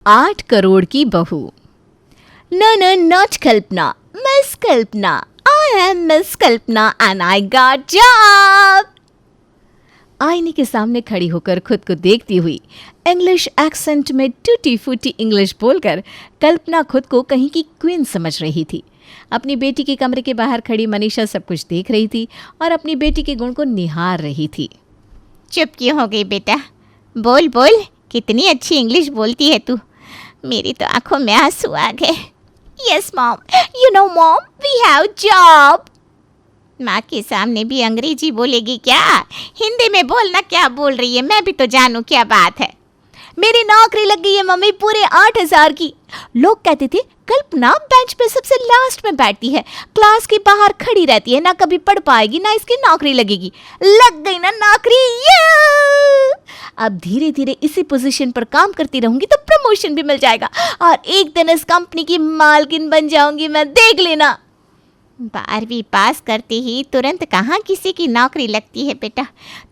8 करोड़ की बहू। No no not Kalpana, miss Kalpana. I am miss Kalpana and I got job. आईने के सामने खड़ी होकर खुद को देखती हुई इंग्लिश एक्सेंट में टूटी फूटी इंग्लिश बोलकर कल्पना खुद को कहीं की क्वीन समझ रही थी। अपनी बेटी के कमरे के बाहर खड़ी मनीषा सब कुछ देख रही थी और अपनी बेटी के गुण को निहार रही थी। चुप क्यों हो गई बेटा? बोल बोल, कितनी अच्छी इंग्लिश बोलती है तू। मेरी तो आंखों में आंसू आ गए। Yes mom, you know mom, we have job. माँ के सामने भी अंग्रेजी बोलेगी क्या? हिंदी में बोलना, क्या बोल रही है, मैं भी तो जानूं क्या बात है। मेरी नौकरी लग गई है मम्मी, पूरे 8,000 की। लोग कहते थे कल्पना बेंच पे सबसे लास्ट में बैठती है, क्लास के बाहर खड़ी रहती है, ना कभी पढ़ पाएगी ना इसकी नौकरी लगेगी। लग गई ना नौकरी। अब धीरे धीरे इसी पोजीशन पर काम करती रहूंगी तो प्रमोशन भी मिल जाएगा और एक दिन इस कंपनी की मालकिन बन जाऊंगी मैं, देख लेना। 12वीं पास करते ही तुरंत कहाँ किसी की नौकरी लगती है बेटा।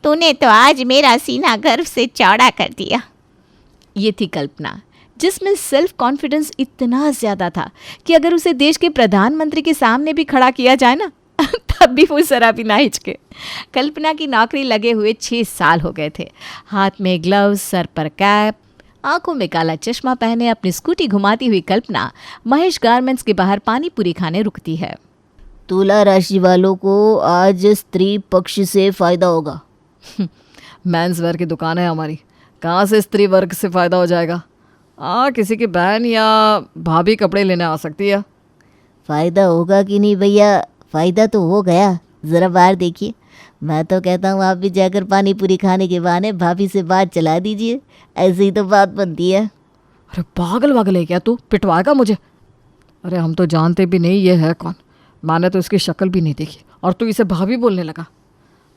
तूने तो आज मेरा सीना गर्व से चौड़ा कर दिया। ये थी कल्पना, जिसमें सेल्फ कॉन्फिडेंस इतना ज्यादा था कि अगर उसे देश के प्रधानमंत्री के सामने भी खड़ा किया जाए ना तब भी वो जरा भी ना हिचके। कल्पना की नौकरी लगे हुए 6 साल हो गए थे। हाथ में ग्लव्स, सर पर कैप, आंखों में काला चश्मा पहने अपनी स्कूटी घुमाती हुई कल्पना महेश गारमेंट्स के बाहर पानी पूरी खाने रुकती है। तुला राशि वालों को आज स्त्री पक्ष से फायदा होगा। मेंस वेयर की दुकान है हमारी, कहाँ से स्त्री वर्ग से फ़ायदा हो जाएगा? किसी की बहन या भाभी कपड़े लेने आ सकती है। फ़ायदा होगा कि नहीं भैया? फ़ायदा तो हो गया, ज़रा बाहर देखिए। मैं तो कहता हूँ आप भी जाकर पानी पूरी खाने के बहाने भाभी से बात चला दीजिए, ऐसे ही तो बात बनती है। अरे पागल वागल है क्या तू? पिटवाएगा मुझे? अरे हम तो जानते भी नहीं ये है कौन, मैंने तो इसकी शक्ल भी नहीं देखी और तू इसे भाभी बोलने लगा।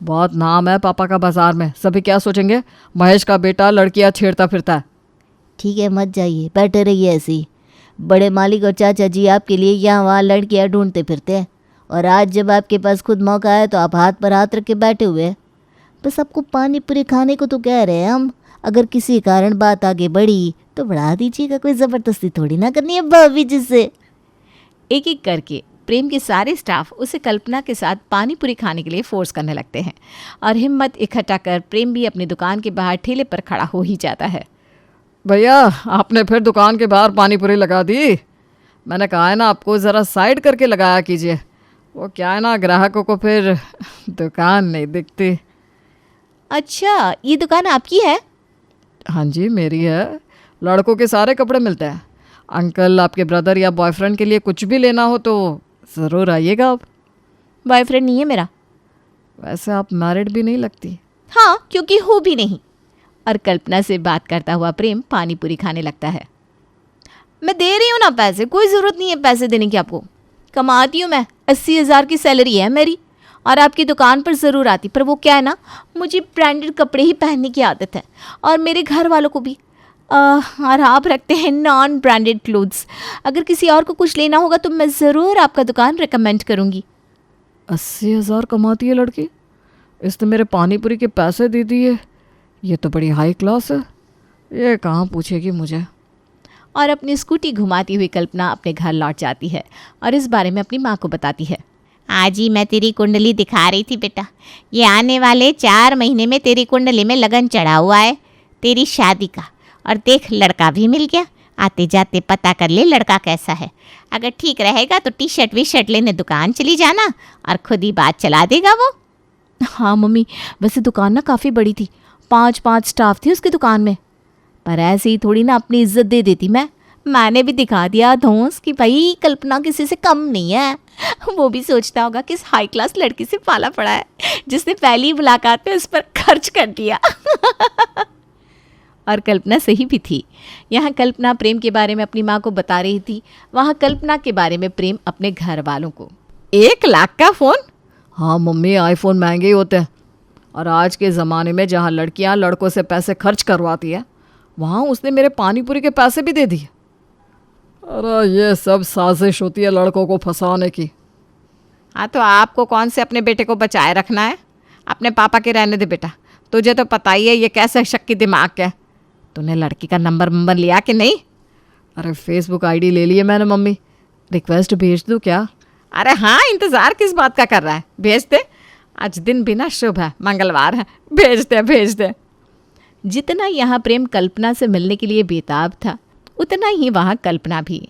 बहुत नाम है पापा का बाजार में, सभी क्या सोचेंगे? महेश का बेटा लड़कियां छेड़ता फिरता है। ठीक है, मत जाइए, बैठे रहिए ऐसे ही। बड़े मालिक और चाचा जी आपके लिए यहाँ वहाँ लड़कियाँ ढूंढते फिरते हैं और आज जब आपके पास खुद मौका है तो आप हाथ पर हाथ रख के बैठे हुए हैं। बस आपको पानी पूरी खाने को तो कह रहे हैं हम। अगर किसी कारण बात आगे बढ़ी तो बढ़ा दीजिएगा, कोई ज़बरदस्ती थोड़ी ना करनी है भाभी जी से। एक एक करके प्रेम के सारे स्टाफ उसे कल्पना के साथ पानी पूरी खाने के लिए फोर्स करने लगते हैं और हिम्मत इकट्ठा कर प्रेम भी अपनी दुकान के बाहर ठेले पर खड़ा हो ही जाता है। भैया आपने फिर दुकान के बाहर पानी पूरी लगा दी। मैंने कहा है ना आपको ज़रा साइड करके लगाया कीजिए, वो क्या है ना ग्राहकों को फिर दुकान नहीं दिखती। अच्छा, ये दुकान आपकी है? हाँ जी मेरी है, लड़कों के सारे कपड़े मिलते हैं। अंकल आपके ब्रदर या बॉयफ्रेंड के लिए कुछ भी लेना हो तो ज़रूर आइएगा। आप बॉयफ्रेंड नहीं है मेरा। वैसे आप मैरिड भी नहीं लगती। हाँ, क्योंकि हो भी नहीं। और कल्पना से बात करता हुआ प्रेम पानी पूरी खाने लगता है। मैं दे रही हूँ ना पैसे, कोई ज़रूरत नहीं है पैसे देने की आपको। कमाती हूँ मैं, 80,000 की सैलरी है मेरी और आपकी दुकान पर ज़रूर आती, पर वो क्या है ना, मुझे ब्रांडेड कपड़े ही पहनने की आदत है और मेरे घर वालों को भी। और आप रखते हैं नॉन ब्रांडेड क्लोथ्स। अगर किसी और को कुछ लेना होगा तो मैं ज़रूर आपका दुकान रिकमेंड करूँगी। 80,000 कमाती है लड़की, इसने मेरे पानी पूरी के पैसे दे दिए। ये तो बड़ी हाई क्लास है, ये कहाँ पूछेगी मुझे। और अपनी स्कूटी घुमाती हुई कल्पना अपने घर लौट जाती है और इस बारे में अपनी माँ को बताती है। आज ही मैं तेरी कुंडली दिखा रही थी बेटा, ये आने वाले 4 महीने में तेरी कुंडली में लगन चढ़ा हुआ है तेरी शादी का। और देख, लड़का भी मिल गया। आते जाते पता कर ले लड़का कैसा है। अगर ठीक रहेगा तो टी शर्ट वी शर्ट लेने दुकान चली जाना और खुद ही बात चला देगा वो। हाँ मम्मी, वैसे दुकान ना काफ़ी बड़ी थी, 5 स्टाफ थे उसकी दुकान में, पर ऐसे ही थोड़ी ना अपनी इज्जत दे देती मैंने भी दिखा दिया धौंस कि भाई कल्पना किसी से कम नहीं है। वो भी सोचता होगा कि इस हाई क्लास लड़की से पाला पड़ा है जिसने पहली मुलाकात में उस पर खर्च कर दिया। और कल्पना सही भी थी। यहाँ कल्पना प्रेम के बारे में अपनी माँ को बता रही थी, वहाँ कल्पना के बारे में प्रेम अपने घर वालों को। 1 लाख का फ़ोन? हाँ मम्मी, आईफोन महंगे ही होते हैं और आज के ज़माने में जहाँ लड़कियाँ लड़कों से पैसे खर्च करवाती है वहाँ उसने मेरे पानी पूरी के पैसे भी दे दिए। अरे ये सब साजिश होती है लड़कों को फंसाने की। हाँ तो आपको कौन से अपने बेटे को बचाए रखना है? अपने पापा के रहने दे बेटा, तुझे तो पता ही है ये कैसे शक्की दिमाग है। तूने लड़की का नंबर लिया कि नहीं? अरे फेसबुक आईडी ले लिए मैंने मम्मी, रिक्वेस्ट भेज दूँ क्या? अरे हाँ, इंतज़ार किस बात का कर रहा है, भेज दे। आज दिन भी ना शुभ है, मंगलवार है, भेज दे भेज दे। जितना यहाँ प्रेम कल्पना से मिलने के लिए बेताब था, उतना ही वहाँ कल्पना भी।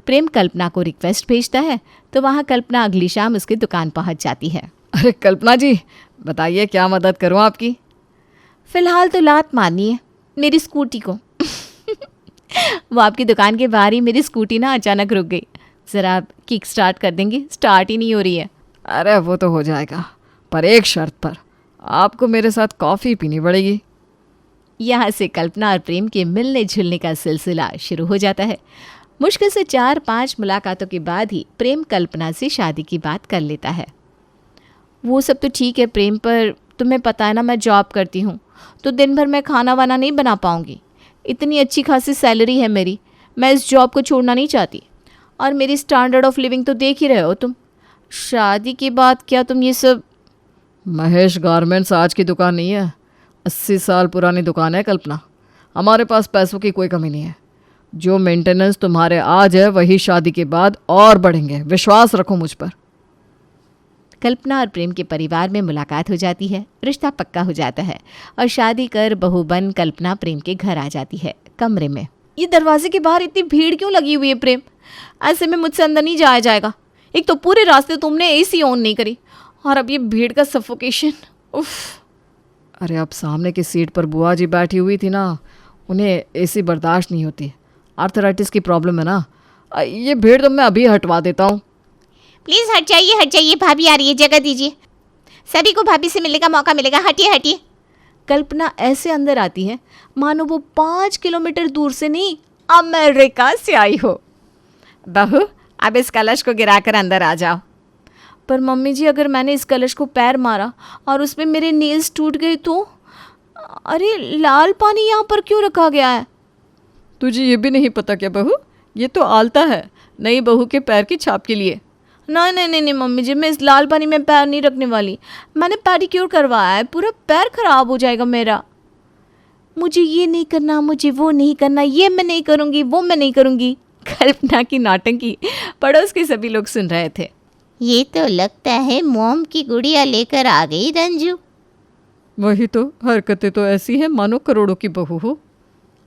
प्रेम कल्पना को रिक्वेस्ट भेजता है तो वहाँ कल्पना अगली शाम उसकी दुकान पहुँच जाती है। अरे कल्पना जी, बताइए क्या मदद करूँ आपकी? फ़िलहाल तो लात मारनी है मेरी स्कूटी को। वो आपकी दुकान के बाहर ही मेरी स्कूटी ना अचानक रुक गई। ज़रा आप किक स्टार्ट कर देंगे, स्टार्ट ही नहीं हो रही है। अरे वो तो हो जाएगा, पर एक शर्त पर, आपको मेरे साथ कॉफ़ी पीनी पड़ेगी। यहाँ से कल्पना और प्रेम के मिलने जुलने का सिलसिला शुरू हो जाता है। मुश्किल से 4-5 मुलाकातों के बाद ही प्रेम कल्पना से शादी की बात कर लेता है। वो सब तो ठीक है प्रेम, पर तुम्हें पता है ना मैं जॉब करती हूँ, तो दिन भर मैं खाना वाना नहीं बना पाऊँगी। इतनी अच्छी खासी सैलरी है मेरी, मैं इस जॉब को छोड़ना नहीं चाहती। और मेरी स्टैंडर्ड ऑफ लिविंग तो देख ही रहे हो तुम। शादी के बाद क्या तुम ये सब? महेश गारमेंट्स आज की दुकान नहीं है, 80 साल पुरानी दुकान है कल्पना। हमारे पास पैसों की कोई कमी नहीं है। जो मेंटेनेंस तुम्हारे आज है वही शादी के बाद और बढ़ेंगे, विश्वास रखो मुझ पर। कल्पना और प्रेम के परिवार में मुलाकात हो जाती है, रिश्ता पक्का हो जाता है और शादी कर बहू बन कल्पना प्रेम के घर आ जाती है। कमरे में ये दरवाजे के बाहर इतनी भीड़ क्यों लगी हुई है प्रेम? ऐसे में मुझसे अंदर नहीं जाया जाएगा। एक तो पूरे रास्ते तुमने एसी ऑन नहीं करी और अब ये भीड़ का सफोकेशन। उफ। अरे अब सामने की सीट पर बुआ जी बैठी हुई थी ना, उन्हें एसी बर्दाश्त नहीं होती, आर्थराइटिस की प्रॉब्लम है ना। ये भीड़ तो मैं अभी हटवा देता हूँ। प्लीज़ हट जाइए, भाभी आ रही है, जगह दीजिए। सभी को भाभी से मिलने का मौका मिलेगा, हटिए हटिए। कल्पना ऐसे अंदर आती है मानो वो 5 किलोमीटर दूर से नहीं, अमेरिका से आई हो। बहू, अब इस कलश को गिराकर अंदर आ जाओ। पर मम्मी जी, अगर मैंने इस कलश को पैर मारा और उसमें मेरे नेल्स टूट गए तो? अरे लाल पानी यहाँ पर क्यों रखा गया है? तुझे ये भी नहीं पता क्या बहू? ये तो आलता है नई बहू के पैर की छाप के लिए। नहीं नहीं नहीं नहीं मम्मी जी, मैं इस लाल पानी में पैर नहीं रखने वाली। मैंने पेडिक्योर करवाया है, पूरा पैर खराब हो जाएगा मेरा। मुझे ये नहीं करना, मुझे वो नहीं करना, ये मैं नहीं करूँगी, वो मैं नहीं करूँगी। कल्पना की नौटंकी पड़ोस के सभी लोग सुन रहे थे। ये तो लगता है मोम की गुड़िया लेकर आ गई रंजू। वही तो, हरकतें तो ऐसी हैं मानो करोड़ों की बहू हो।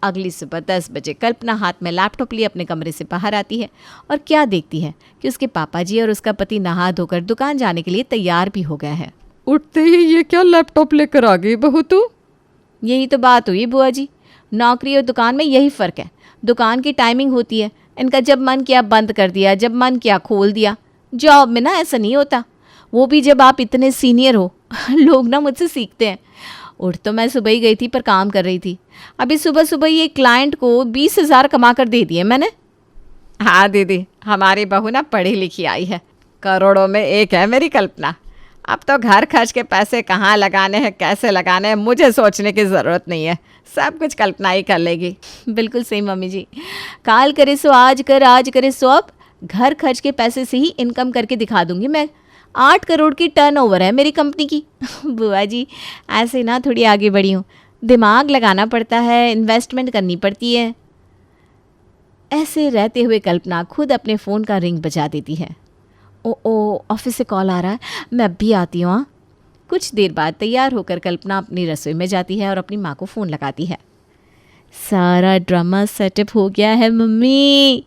अगली सुबह 10 बजे कल्पना हाथ में लैपटॉप लिए अपने कमरे से बाहर आती है और क्या देखती है कि उसके पापा जी और उसका पति नहा धोकर दुकान जाने के लिए तैयार भी हो गए हैं। उठते ही ये क्या लैपटॉप लेकर आ गई बहू तू? यही तो बात हुई बुआ जी, नौकरी और दुकान में यही फ़र्क है। दुकान की टाइमिंग होती है, इनका जब मन किया बंद कर दिया, जब मन किया खोल दिया। जॉब में ना ऐसा नहीं होता, वो भी जब आप इतने सीनियर हो। लोग ना मुझसे सीखते हैं। उठ तो मैं सुबह ही गई थी, पर काम कर रही थी। अभी सुबह सुबह ये क्लाइंट को 20,000 कमा कर दे दिए मैंने। हाँ दीदी, हमारी बहू ना पढ़ी लिखी आई है, करोड़ों में एक है मेरी कल्पना। अब तो घर खर्च के पैसे कहाँ लगाने हैं, कैसे लगाने हैं, मुझे सोचने की ज़रूरत नहीं है। सब कुछ कल्पना ही कर लेगी। बिल्कुल सही मम्मी जी। काल करे सो आज कर, आज करे सो अब। घर खर्च के पैसे से ही इनकम करके दिखा दूंगी मैं। 8 करोड़ की टर्नओवर है मेरी कंपनी की। बुआ जी, ऐसे ना थोड़ी आगे बढ़ी हूँ, दिमाग लगाना पड़ता है, इन्वेस्टमेंट करनी पड़ती है। ऐसे रहते हुए कल्पना खुद अपने फ़ोन का रिंग बजा देती है। ओ ऑफिस से कॉल आ रहा है, मैं अब भी आती हूँ। हाँ। कुछ देर बाद तैयार होकर कल्पना अपनी रसोई में जाती है और अपनी माँ को फ़ोन लगाती है। सारा ड्रामा सेटअप हो गया है मम्मी।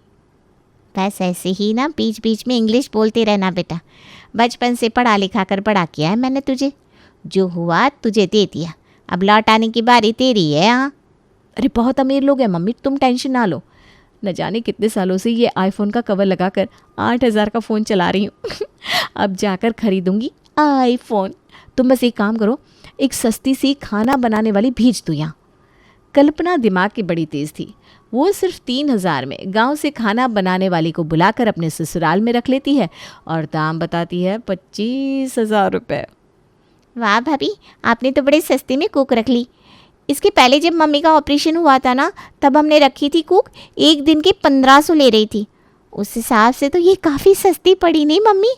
बस ऐसे ही ना बीच बीच में इंग्लिश बोलते रहना बेटा। बचपन से पढ़ा लिखा कर बड़ा किया है मैंने तुझे, जो हुआ तुझे दे दिया, अब लौट आने की बारी तेरी है। हाँ। अरे बहुत अमीर लोग हैं मम्मी, तुम टेंशन ना लो। न जाने कितने सालों से ये आईफोन का कवर लगाकर 8,000 का फ़ोन चला रही हूँ। अब जाकर खरीदूंगी आईफोन। तुम बस एक काम करो, एक सस्ती सी खाना बनाने वाली भेज दो यहाँ। कल्पना दिमाग की बड़ी तेज़ थी। वो सिर्फ 3,000 में गांव से खाना बनाने वाली को बुलाकर अपने ससुराल में रख लेती है और दाम बताती है 25,000 रुपये। वाह भाभी, आपने तो बड़े सस्ते में कुक रख ली। इसके पहले जब मम्मी का ऑपरेशन हुआ था ना, तब हमने रखी थी कुक, एक दिन के 1,500 ले रही थी। उस हिसाब से तो ये काफ़ी सस्ती पड़ी नहीं मम्मी?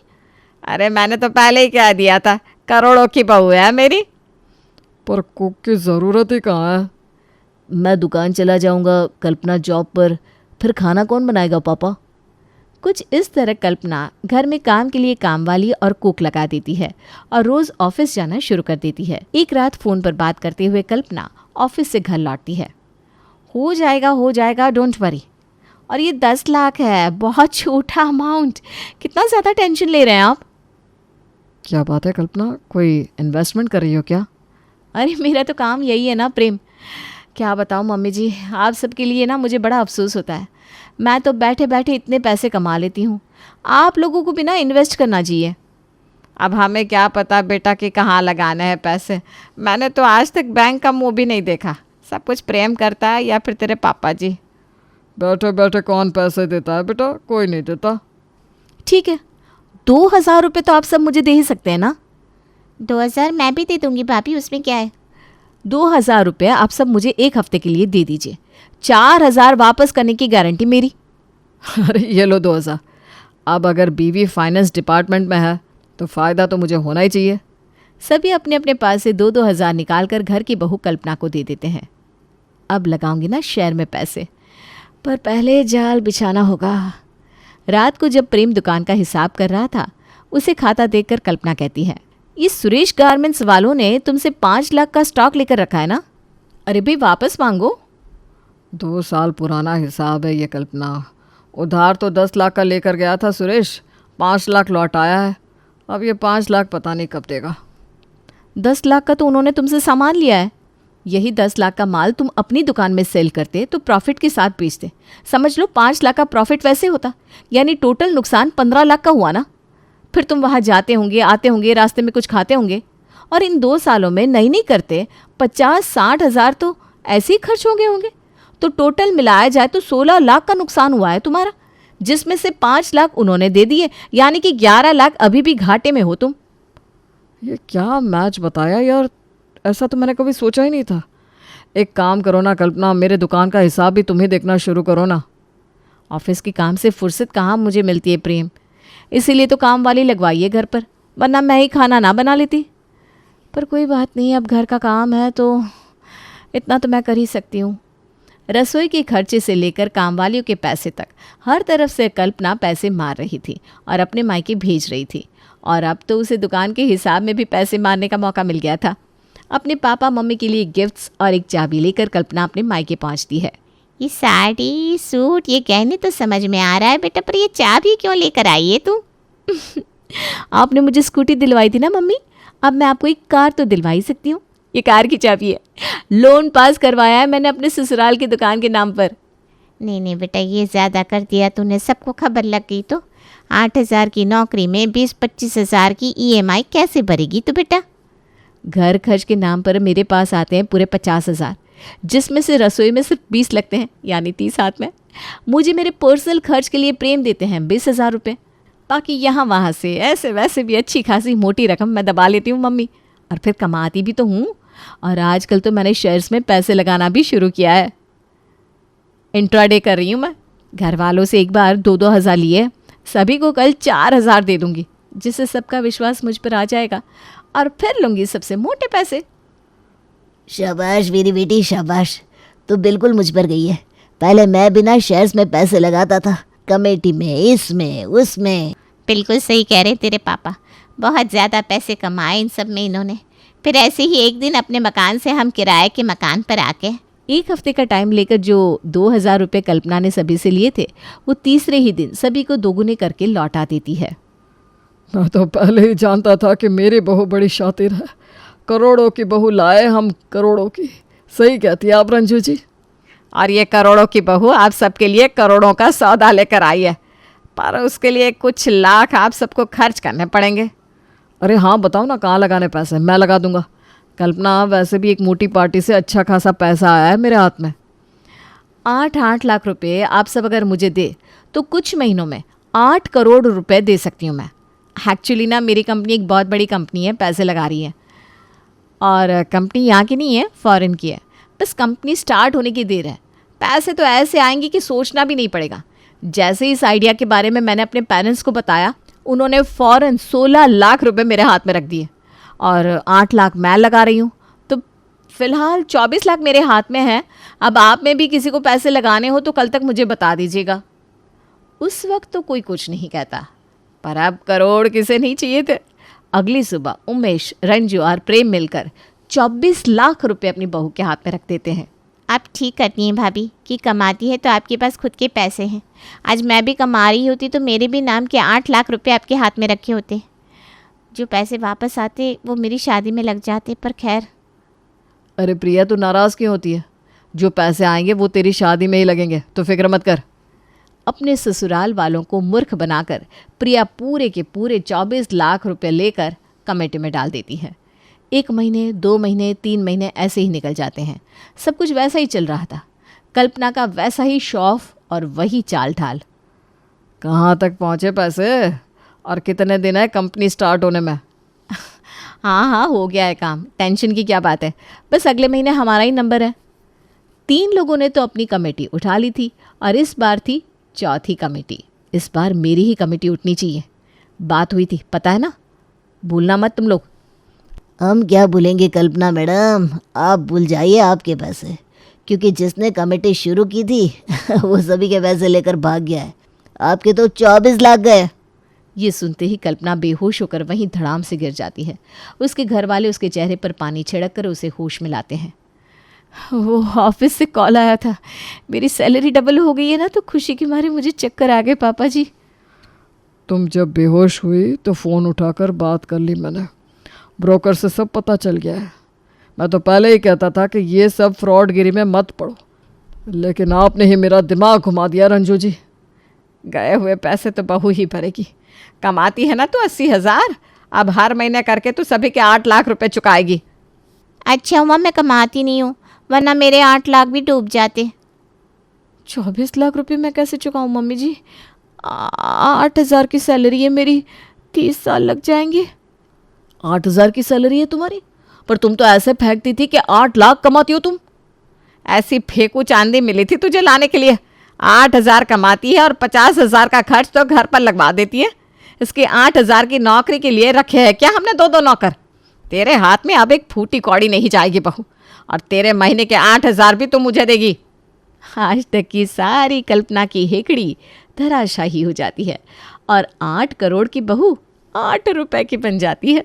अरे मैंने तो पहले ही कह दिया था, करोड़ों की बहू है मेरी। पर कुक की ज़रूरत ही कहाँ है? मैं दुकान चला जाऊंगा, कल्पना जॉब पर, फिर खाना कौन बनाएगा पापा? कुछ इस तरह कल्पना घर में काम के लिए कामवाली और कुक लगा देती है और रोज ऑफिस जाना शुरू कर देती है। एक रात फोन पर बात करते हुए कल्पना ऑफिस से घर लौटती है। हो जाएगा, डोंट वरी। और ये 10 लाख है, बहुत छोटा अमाउंट, कितना ज़्यादा टेंशन ले रहे हैं आप? क्या बात है कल्पना, कोई इन्वेस्टमेंट कर रही हो क्या? अरे मेरा तो काम यही है ना प्रेम। क्या बताऊँ मम्मी जी, आप सबके लिए ना मुझे बड़ा अफसोस होता है। मैं तो बैठे बैठे इतने पैसे कमा लेती हूँ, आप लोगों को भी ना इन्वेस्ट करना चाहिए। अब हमें क्या पता बेटा कि कहाँ लगाना है पैसे। मैंने तो आज तक बैंक का मुँह भी नहीं देखा। सब कुछ प्रेम करता है या फिर तेरे पापा जी। बैठे बैठे कौन पैसे देता है बेटा, कोई नहीं देता। ठीक है, 2000 रुपये तो आप सब मुझे दे ही सकते हैं ना? 2000 मैं भी दे दूंगी भाभी, उसमें क्या है। 2000 रुपये आप सब मुझे 1 हफ्ते के लिए दे दीजिए। 4000 वापस करने की गारंटी मेरी। अरे ये लो 2000। अब अगर बीवी फाइनेंस डिपार्टमेंट में है तो फ़ायदा तो मुझे होना ही चाहिए। सभी अपने अपने पास से 2-2 हज़ार निकाल कर घर की बहू कल्पना को दे देते हैं। अब लगाऊंगी ना शेयर में पैसे, पर पहले जाल बिछाना होगा। रात को जब प्रेम दुकान का हिसाब कर रहा था, उसे खाता देखकर कल्पना कहती है, ये सुरेश गारमेंट्स वालों ने तुमसे 5 लाख का स्टॉक लेकर रखा है ना? अरे भाई वापस मांगो। 2 साल पुराना हिसाब है ये कल्पना। उधार तो 10 लाख का लेकर गया था सुरेश, 5 लाख लौट आया है। अब ये 5 लाख पता नहीं कब देगा। 10 लाख का तो उन्होंने तुमसे सामान लिया है। यही 10 लाख का माल तुम अपनी दुकान में सेल करते तो प्रॉफिट के साथ बेचते। समझ लो 5 लाख का प्रॉफिट वैसे होता, यानी टोटल नुकसान 15 लाख का हुआ ना। फिर तुम वहाँ जाते होंगे, आते होंगे, रास्ते में कुछ खाते होंगे, और इन 2 सालों में नहीं करते 50-60 हज़ार तो ऐसे ही खर्च हो गए होंगे। तो टोटल मिलाया जाए तो 16 लाख का नुकसान हुआ है तुम्हारा, जिसमें से 5 लाख उन्होंने दे दिए, यानी कि 11 लाख अभी भी घाटे में हो तुम। ये क्या मैच बताया यार, ऐसा तो मैंने कभी सोचा ही नहीं था। एक काम करो ना कल्पना, मेरे दुकान का हिसाब भी तुम्हें देखना शुरू करो ना। ऑफिस के काम से फुर्सत कहाँ मुझे मिलती है प्रेम, इसीलिए तो काम वाली लगवाइए घर पर, वरना मैं ही खाना ना बना लेती। पर कोई बात नहीं, अब घर का काम है तो इतना तो मैं कर ही सकती हूँ। रसोई के खर्चे से लेकर कामवालियों के पैसे तक हर तरफ से कल्पना पैसे मार रही थी और अपने मायके भेज रही थी। और अब तो उसे दुकान के हिसाब में भी पैसे मारने का मौका मिल गया था। अपने पापा मम्मी के लिए गिफ्ट्स और एक चाबी लेकर कल्पना अपने मायके पहुंचती है। ये साड़ी, सूट, ये गहने तो समझ में आ रहा है बेटा, पर ये चाबी क्यों लेकर आई है तू? आपने मुझे स्कूटी दिलवाई थी ना मम्मी, अब मैं आपको एक कार तो दिलवा ही सकती हूँ। ये कार की चाबी है, लोन पास करवाया है मैंने अपने ससुराल की दुकान के नाम पर। नहीं बेटा, ये ज़्यादा कर दिया तूने, सबको खबर लग गई तो। 8,000 की नौकरी में 20-25 हज़ार की EMI कैसे भरेगी तू बेटा? घर खर्च के नाम पर मेरे पास आते हैं पूरे 50 हज़ार, जिसमें से रसोई में सिर्फ 20 लगते हैं, यानी 30 हाथ में। मुझे मेरे पर्सनल खर्च के लिए प्रेम देते हैं 20,000 रुपये। बाकी यहाँ वहाँ से ऐसे वैसे भी अच्छी खासी मोटी रकम मैं दबा लेती हूँ मम्मी, और फिर कमाती भी तो हूँ। और आजकल तो मैंने शेयर्स में पैसे लगाना भी शुरू किया है। इंट्राडे कर रही हूँ मैं। घर वालों से एक बार 2-2 हज़ार लिए, सभी को कल 4 हज़ार दे दूँगी, जिससे सबका विश्वास मुझ पर आ जाएगा, और फिर लूँगी सबसे मोटे पैसे। शाबाश मेरी बेटी शाबाश, तू बिल्कुल मुझ पर गई है। पहले मैं बिना शेयर्स में पैसे लगाता था, कमेटी में, इसमें उसमें। बिल्कुल सही कह रहे तेरे पापा, बहुत ज़्यादा पैसे कमाए इन सब में इन्होंने। फिर ऐसे ही एक दिन अपने मकान से हम किराए के मकान पर आके 1 हफ्ते का टाइम लेकर जो 2,000 रुपये कल्पना ने सभी से लिए थे, वो तीसरे ही दिन सभी को दोगुने करके लौटा देती है। मैं तो पहले ही जानता था कि मेरी बहू बड़ी शातिर है। करोड़ों की बहू लाए हम, करोड़ों की। सही कहती है आप रंजू जी। और ये करोड़ों की बहू आप सबके लिए करोड़ों का सौदा लेकर आई है, पर उसके लिए कुछ लाख आप सबको खर्च करने पड़ेंगे। अरे हाँ बताओ ना, कहाँ लगाने पैसे, मैं लगा दूंगा। कल्पना, वैसे भी एक मोटी पार्टी से अच्छा खासा पैसा आया है मेरे हाथ में। 8 लाख रुपए आप सब अगर मुझे दे तो कुछ महीनों में 8 करोड़ रुपए दे सकती हूँ मैं। एक्चुअली ना मेरी कंपनी एक बहुत बड़ी कंपनी है, पैसे लगा रही है। और कंपनी यहाँ की नहीं है, फॉरेन की है। बस कंपनी स्टार्ट होने की देर है। पैसे तो ऐसे आएंगे कि सोचना भी नहीं पड़ेगा। जैसे ही इस आइडिया के बारे में मैंने अपने पेरेंट्स को बताया, उन्होंने फ़ौरन 16 लाख रुपए मेरे हाथ में रख दिए, और 8 लाख मैं लगा रही हूँ। तो फिलहाल 24 लाख मेरे हाथ में है। अब आप में भी किसी को पैसे लगाने हो तो कल तक मुझे बता दीजिएगा। उस वक्त तो कोई कुछ नहीं कहता, पर अब करोड़ किसे नहीं चाहिए थे। अगली सुबह उमेश, रंजू और प्रेम मिलकर 24 लाख रुपए अपनी बहू के हाथ में रख देते हैं। आप ठीक करती हैं भाभी कि कमाती है तो आपके पास खुद के पैसे हैं। आज मैं भी कमा रही होती तो मेरे भी नाम के 8 लाख रुपए आपके हाथ में रखे होते। जो पैसे वापस आते वो मेरी शादी में लग जाते, पर खैर। अरे प्रिया, तू नाराज़ क्यों होती है? जो पैसे आएंगे वो तेरी शादी में ही लगेंगे, तो फिक्र मत कर। अपने ससुराल वालों को मूर्ख बनाकर प्रिया पूरे के पूरे 24 लाख रुपए लेकर कमेटी में डाल देती है। 1 महीने, 2 महीने, 3 महीने ऐसे ही निकल जाते हैं। सब कुछ वैसा ही चल रहा था। कल्पना का वैसा ही शौफ और वही चाल ढाल। कहाँ तक पहुँचे पैसे, और कितने दिन है कंपनी स्टार्ट होने में? हाँ, हो गया है काम, टेंशन की क्या बात है। बस अगले महीने हमारा ही नंबर है। 3 लोगों ने तो अपनी कमेटी उठा ली थी और इस बार थी चौथी कमेटी। इस बार मेरी ही कमेटी उठनी चाहिए। बात हुई थी, पता है ना? भूलना मत तुम लोग। हम क्या भूलेंगे कल्पना मैडम, आप भूल जाइए आपके पैसे, क्योंकि जिसने कमेटी शुरू की थी वो सभी के पैसे लेकर भाग गया है। आपके तो 24 लाख गए। ये सुनते ही कल्पना बेहोश होकर वहीं धड़ाम से गिर जाती है। उसके घर वाले उसके चेहरे पर पानी छिड़क कर उसे होश में लाते हैं। वो ऑफिस से कॉल आया था, मेरी सैलरी डबल हो गई है ना, तो खुशी के मारे मुझे चक्कर आ गए पापा जी। तुम जब बेहोश हुई तो फ़ोन उठाकर बात कर ली मैंने। ब्रोकर से सब पता चल गया है। मैं तो पहले ही कहता था कि ये सब फ्रॉडगिरी में मत पड़ो, लेकिन आपने ही मेरा दिमाग घुमा दिया रंजू जी। गए हुए पैसे तो बहू ही भरेगी। कमाती है ना तो 80,000, अब हर महीने करके तो सभी के 8 लाख रुपए चुकाएगी। अच्छा हुआ मैं कमाती नहीं हूँ, वरना मेरे 8 लाख भी डूब जाते। 24 लाख रुपए मैं कैसे चुकाऊँ मम्मी जी? 8,000 की सैलरी है मेरी, 30 साल लग जाएंगे। 8,000 की सैलरी है तुम्हारी? पर तुम तो ऐसे फेंकती थी कि 8 लाख कमाती हो तुम। ऐसी फेंकू चांदी मिली थी तुझे लाने के लिए। 8,000 कमाती है और 50,000 का खर्च तो घर पर लगवा देती है। इसकी 8,000 की नौकरी के लिए रखे हैं क्या हमने 2-2 नौकर? तेरे हाथ में अब एक फूटी कौड़ी नहीं जाएगी बहू, और तेरे महीने के 8,000 भी तू मुझे देगी। आज तक की सारी कल्पना की हेकड़ी धराशाही हो जाती है और 8 करोड़ की बहू 8 रुपए की बन जाती है।